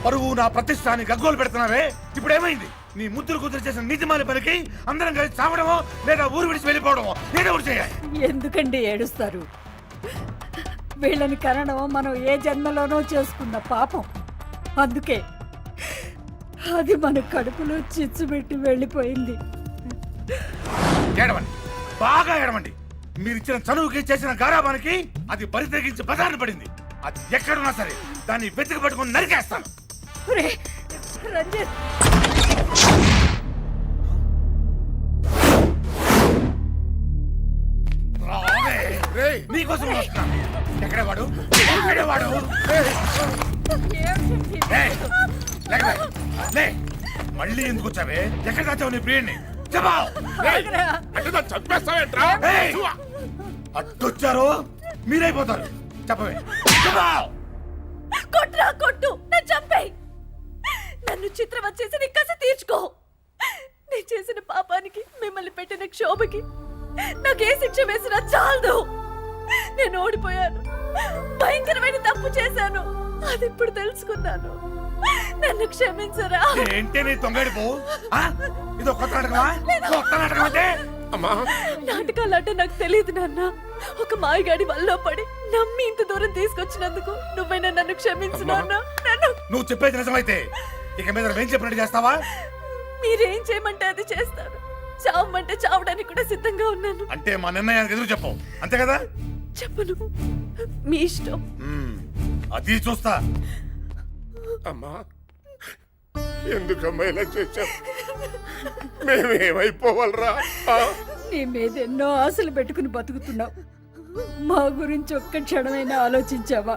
పరువు నా ప్రతిష్టాన్ని గగ్గోలు పెడుతున్నావే. ఇప్పుడు ఏమైంది? నీ ముద్దులు కుదిరి చేసిన నీతిమాలి పనికి అందరం కలిసి చావడమో లేదా ఊరు విడిచి వెళ్ళిపోవడమో ఏదో ఒకటి చేయాలి. ఎందుకండి ఏడుస్తారు? వీళ్ళని కనడం మనం ఏ జన్మలోనో చేసుకున్న పాపం. అందుకే అది మన కడుపులో చిచ్చు పెట్టి వెళ్ళిపోయింది. ఏడవండి, బాగా ఏడవండి. మీరిచ్చిన చనువుకి చేసిన గారాబానికి అది బరి తెగించి బజారున పడింది. అది ఎక్కడున్నా సరే దాన్ని వెతికి పట్టుకుని నరికేస్తాను. ఒరేయ్, రంజిత్, రావే, నీకోసం వస్తున్నాను. ఎక్కడే వాడు? ఎక్కడే వాడు? ఏయ్, లేకవే, లే. మళ్ళీ ఎందుకు వచ్చావే? ఎక్కడ దాచావు నీ ప్రియుణ్ణి? చెప్పా. అడ్డొచ్చారు మీరైపోతారు. చెప్పవే, చెప్పా. కొట్రా, కొట్టు, నన్ను చంపేయ్. నన్ను చిత్రవద చేసి నీ కసి తీర్చుకో. నేను చేసిన పాపానికి, మిమ్మల్ని పెట్టిన క్షోభకి నాకు ఏ శిక్ష వేసినా చాలదు. నేను ఓడిపోయాను, భయంకరమైన తప్పు చేశాను. అది ఇప్పుడు తెలుసుకున్నాను. నన్ను క్షమించరా. ఏంటి నీ తొంగడిపో? ఇదో కొత్త నాటకమా? కొత్త నాటకం అంటే నాటకాలంటే నాకు తెలియదు నాన్న. ఒక మాయగాడి వల్ల పడి నమ్మి ఇంత దూరం తీసుకొచ్చినందుకు నువ్వైనా నన్ను క్షమించు నాన్న. నువ్వు చెప్పేది నిజమైతే ఇక మీద ఏం చెప్పినట్టు చేస్తావా? మీరేం చేయమంటే అది చేస్తాను. చావమంటే చావడానికి కూడా సిద్ధంగా ఉన్నాను. అంటే మా నిర్ణయానికి ఎదురు చెప్పు, అంతే కదా? చెప్పను, మీ ఇష్టం. అది చూస్తా. అమ్మా, ఎందుకమ్మా ఇలా చేశావు? మేమేమైపోవాలరా? నీ మీద ఎన్నో ఆశలు పెట్టుకుని బతుకుతున్నావు. మా గురించి ఒక్క క్షణమైనా ఆలోచించావా?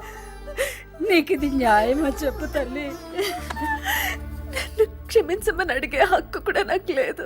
నీకు ఇది న్యాయమా చెప్పు తల్లి. నన్ను క్షమించమని అడిగే హక్కు కూడా నాకు లేదు.